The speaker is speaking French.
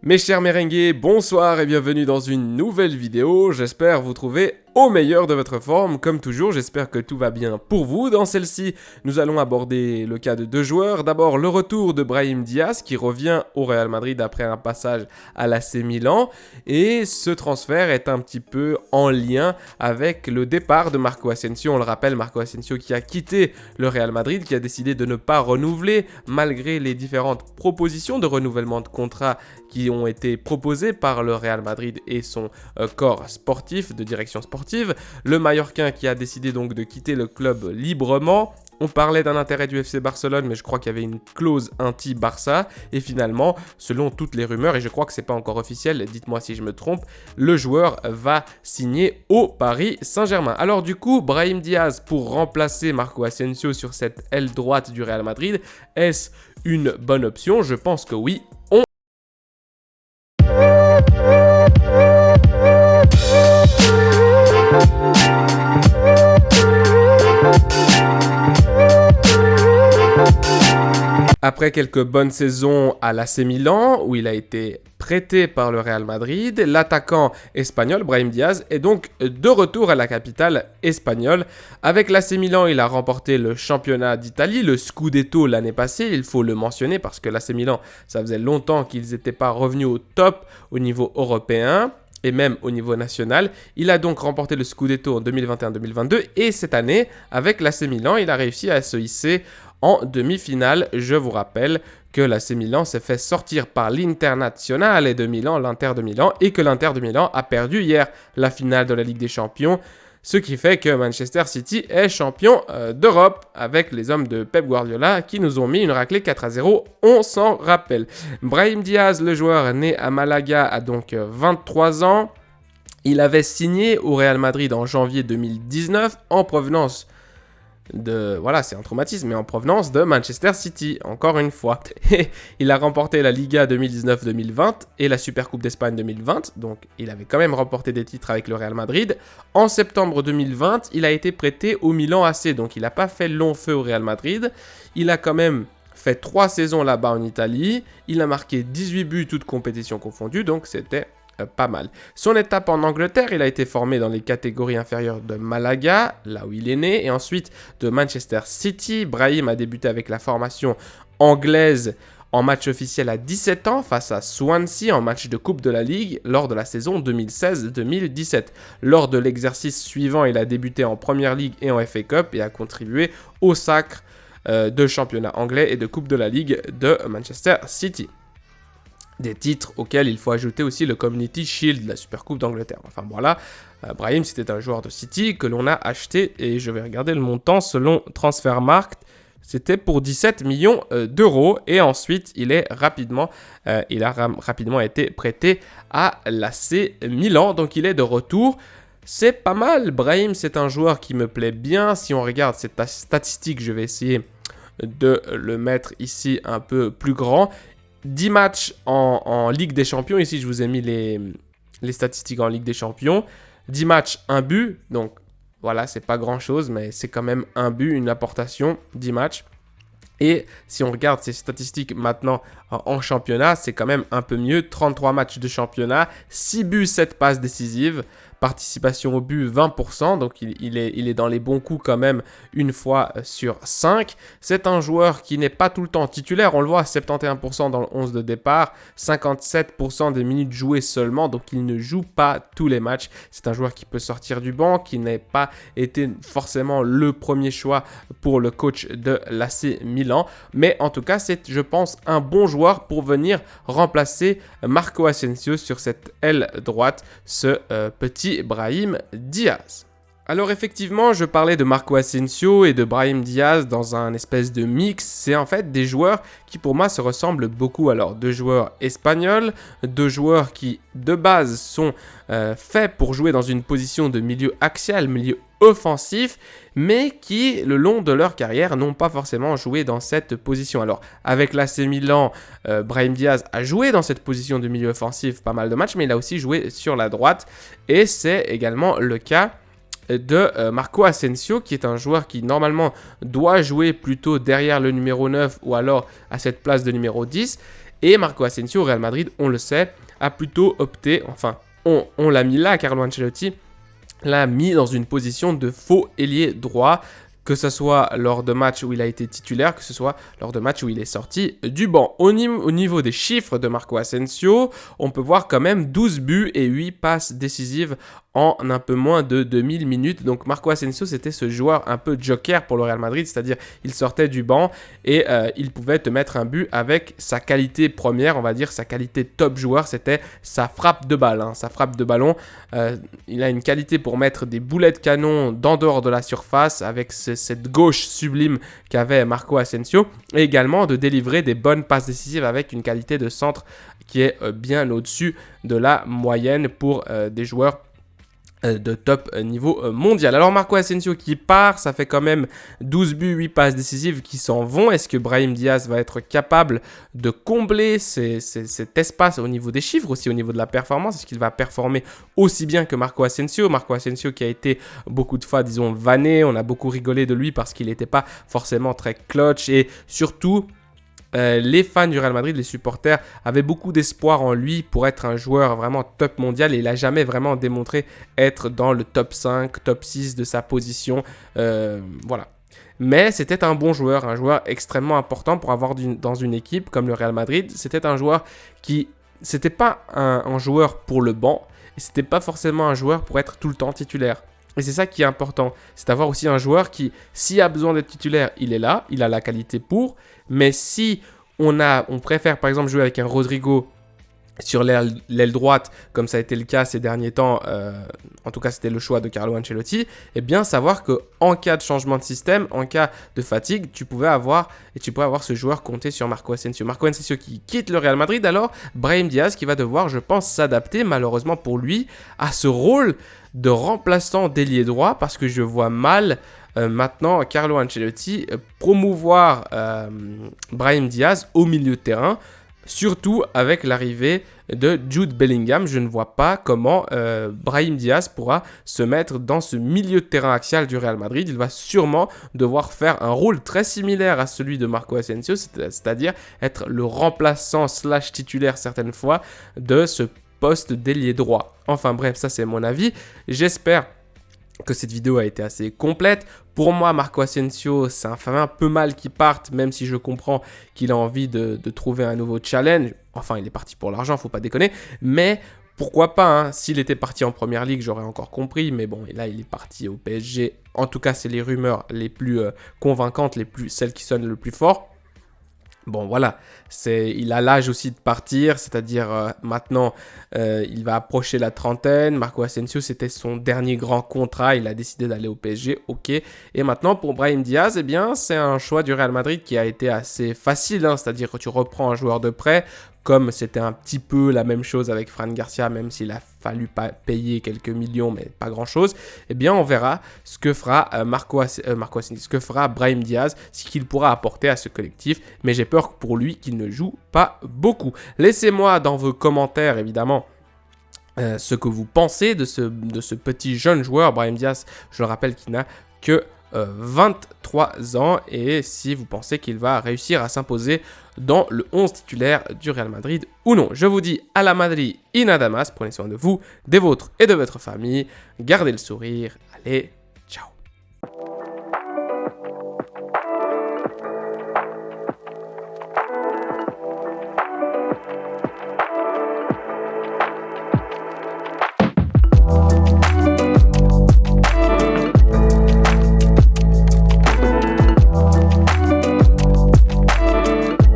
Mes chers merengues, bonsoir et bienvenue dans une nouvelle vidéo. J'espère vous trouver au meilleur de votre forme. Comme toujours, j'espère que tout va bien pour vous. Dans celle-ci, nous allons aborder le cas de deux joueurs. D'abord, le retour de Brahim Diaz qui revient au Real Madrid après un passage à l'AC Milan. Et ce transfert est un petit peu en lien avec le départ de Marco Asensio. On le rappelle, Marco Asensio qui a quitté le Real Madrid, qui a décidé de ne pas renouveler malgré les différentes propositions de renouvellement de contrat qui ont été proposées par le Real Madrid et son corps sportif, de direction sportive. Le Mallorquin qui a décidé donc de quitter le club librement. On parlait d'un intérêt du FC Barcelone, mais je crois qu'il y avait une clause anti-Barça. Et finalement, selon toutes les rumeurs, et je crois que ce n'est pas encore officiel, dites-moi si je me trompe, le joueur va signer au Paris Saint-Germain. Alors du coup, Brahim Diaz pour remplacer Marco Asensio sur cette aile droite du Real Madrid, est-ce une bonne option? Je pense que oui. Après quelques bonnes saisons à l'AC Milan, où il a été prêté par le Real Madrid, l'attaquant espagnol Brahim Diaz est donc de retour à la capitale espagnole. Avec l'AC Milan, il a remporté le championnat d'Italie, le Scudetto l'année passée, il faut le mentionner parce que l'AC Milan, ça faisait longtemps qu'ils n'étaient pas revenus au top au niveau européen. Et même au niveau national. Il a donc remporté le Scudetto en 2021-2022 et cette année, avec l'AC Milan, il a réussi à se hisser en demi-finale. Je vous rappelle que l'AC Milan s'est fait sortir par l'Internazionale de Milan, l'Inter de Milan, et que l'Inter de Milan a perdu hier la finale de la Ligue des Champions. Ce qui fait que Manchester City est champion d'Europe avec les hommes de Pep Guardiola qui nous ont mis une raclée 4-0, on s'en rappelle. Brahim Diaz, le joueur né à Malaga, a donc 23 ans. Il avait signé au Real Madrid en janvier 2019 en provenance de... Voilà, c'est un traumatisme, mais en provenance de Manchester City, encore une fois. Il a remporté la Liga 2019-2020 et la Supercoupe d'Espagne 2020, donc il avait quand même remporté des titres avec le Real Madrid. En septembre 2020, il a été prêté au Milan AC, donc il n'a pas fait long feu au Real Madrid. Il a quand même fait 3 saisons là-bas en Italie. Il a marqué 18 buts, toutes compétitions confondues, donc c'était... pas mal. Son étape en Angleterre, il a été formé dans les catégories inférieures de Malaga, là où il est né, et ensuite de Manchester City. Brahim a débuté avec la formation anglaise en match officiel à 17 ans face à Swansea en match de Coupe de la Ligue lors de la saison 2016-2017. Lors de l'exercice suivant, il a débuté en Premier League et en FA Cup et a contribué au sacre de championnat anglais et de Coupe de la Ligue de Manchester City. Des titres auxquels il faut ajouter aussi le Community Shield, la Supercoupe d'Angleterre. Enfin voilà, Brahim c'était un joueur de City que l'on a acheté et je vais regarder le montant selon Transfermarkt. C'était pour 17 millions d'euros et ensuite il a rapidement été prêté à l'AC Milan, donc il est de retour. C'est pas mal, Brahim c'est un joueur qui me plaît bien. Si on regarde cette statistique, je vais essayer de le mettre ici un peu plus grand. 10 matchs en Ligue des Champions. Ici, je vous ai mis les statistiques en Ligue des Champions. 10 matchs, 1 but. Donc, voilà, c'est pas grand-chose, mais c'est quand même un but, une apportation, 10 matchs. Et si on regarde ces statistiques maintenant en championnat, c'est quand même un peu mieux. 33 matchs de championnat, 6 buts, 7 passes décisives. Participation au but 20%, donc il est dans les bons coups quand même une fois sur 5. C'est un joueur qui n'est pas tout le temps titulaire, on le voit, 71% dans le 11 de départ, 57% des minutes jouées seulement, donc il ne joue pas tous les matchs. C'est un joueur qui peut sortir du banc, qui n'a pas été forcément le premier choix pour le coach de l'AC Milan, mais en tout cas c'est, je pense, un bon joueur pour venir remplacer Marco Asensio sur cette aile droite, ce petit Brahim Diaz. Alors effectivement, je parlais de Marco Asensio et de Brahim Diaz dans un espèce de mix. C'est en fait des joueurs qui pour moi se ressemblent beaucoup. Alors deux joueurs espagnols, deux joueurs qui de base sont faits pour jouer dans une position de milieu axial, milieu offensif, mais qui, le long de leur carrière, n'ont pas forcément joué dans cette position. Alors, avec l'AC Milan, Brahim Diaz a joué dans cette position de milieu offensif pas mal de matchs, mais il a aussi joué sur la droite, et c'est également le cas de Marco Asensio, qui est un joueur qui normalement doit jouer plutôt derrière le numéro 9 ou alors à cette place de numéro 10. Et Marco Asensio au Real Madrid, on le sait, a plutôt opté, enfin, on l'a mis là, Carlo Ancelotti l'a mis dans une position de faux ailier droit, que ce soit lors de matchs où il a été titulaire, que ce soit lors de matchs où il est sorti du banc. Au niveau des chiffres de Marco Asensio, on peut voir quand même 12 buts et 8 passes décisives en un peu moins de 2000 minutes. Donc Marco Asensio, c'était ce joueur un peu joker pour le Real Madrid, c'est-à-dire il sortait du banc et il pouvait te mettre un but avec sa qualité première, on va dire sa qualité top joueur, c'était sa frappe de balle. Sa frappe de ballon, il a une qualité pour mettre des boulets de canon d'en dehors de la surface avec cette gauche sublime qu'avait Marco Asensio, et également de délivrer des bonnes passes décisives avec une qualité de centre qui est bien au-dessus de la moyenne pour des joueurs de top niveau mondial. Alors Marco Asensio qui part, ça fait quand même 12 buts, 8 passes décisives qui s'en vont. Est-ce que Brahim Diaz va être capable de combler cet espace au niveau des chiffres, aussi au niveau de la performance? Est-ce qu'il va performer aussi bien que Marco Asensio? Marco Asensio qui a été beaucoup de fois, disons, vanné, on a beaucoup rigolé de lui parce qu'il n'était pas forcément très clutch et surtout... les fans du Real Madrid, les supporters, avaient beaucoup d'espoir en lui pour être un joueur vraiment top mondial et il n'a jamais vraiment démontré être dans le top 5, top 6 de sa position. Voilà. Mais c'était un bon joueur, un joueur extrêmement important pour avoir dans une équipe comme le Real Madrid. C'était un joueur qui... C'était pas un joueur pour le banc et c'était pas forcément un joueur pour être tout le temps titulaire. Et c'est ça qui est important, c'est d'avoir aussi un joueur qui, s'il a besoin d'être titulaire, il est là, il a la qualité pour. Mais si on préfère par exemple jouer avec un Rodrigo sur l'aile droite, comme ça a été le cas ces derniers temps, en tout cas c'était le choix de Carlo Ancelotti, et bien savoir qu'en cas de changement de système, en cas de fatigue, tu pouvais avoir ce joueur compter sur Marco Asensio. Marco Asensio qui quitte le Real Madrid, alors Brahim Diaz qui va devoir, je pense, s'adapter malheureusement pour lui à ce rôle de remplaçant d'ailier droit, parce que je vois mal maintenant Carlo Ancelotti promouvoir Brahim Diaz au milieu de terrain, surtout avec l'arrivée de Jude Bellingham. Je ne vois pas comment Brahim Diaz pourra se mettre dans ce milieu de terrain axial du Real Madrid. Il va sûrement devoir faire un rôle très similaire à celui de Marco Asensio, c'est-à-dire être le remplaçant / titulaire certaines fois de ce poste d'ailier droit. Enfin bref, ça c'est mon avis. J'espère que cette vidéo a été assez complète. Pour moi, Marco Asensio, ça fait un peu mal qu'il parte, même si je comprends qu'il a envie de trouver un nouveau challenge. Enfin, il est parti pour l'argent, faut pas déconner. Mais pourquoi pas, hein. S'il était parti en première ligue, j'aurais encore compris. Mais bon, et là, il est parti au PSG. En tout cas, c'est les rumeurs les plus convaincantes, celles qui sonnent le plus fort. Bon voilà, il a l'âge aussi de partir, c'est-à-dire maintenant il va approcher la trentaine. Marco Asensio, c'était son dernier grand contrat, il a décidé d'aller au PSG, ok. Et maintenant pour Brahim Diaz, eh bien c'est un choix du Real Madrid qui a été assez facile, hein, c'est-à-dire que tu reprends un joueur de prêt, comme c'était un petit peu la même chose avec Fran Garcia, même s'il a fallu payer quelques millions, mais pas grand-chose, eh bien on verra ce que fera ce que fera Brahim Diaz, ce qu'il pourra apporter à ce collectif, mais j'ai peur pour lui qu'il ne joue pas beaucoup. Laissez-moi dans vos commentaires, évidemment, ce que vous pensez de ce petit jeune joueur, Brahim Diaz, je le rappelle qu'il n'a que 23 ans, et si vous pensez qu'il va réussir à s'imposer dans le 11 titulaire du Real Madrid ou non. Je vous dis à la Madrid y nada más, prenez soin de vous, des vôtres et de votre famille, gardez le sourire, allez,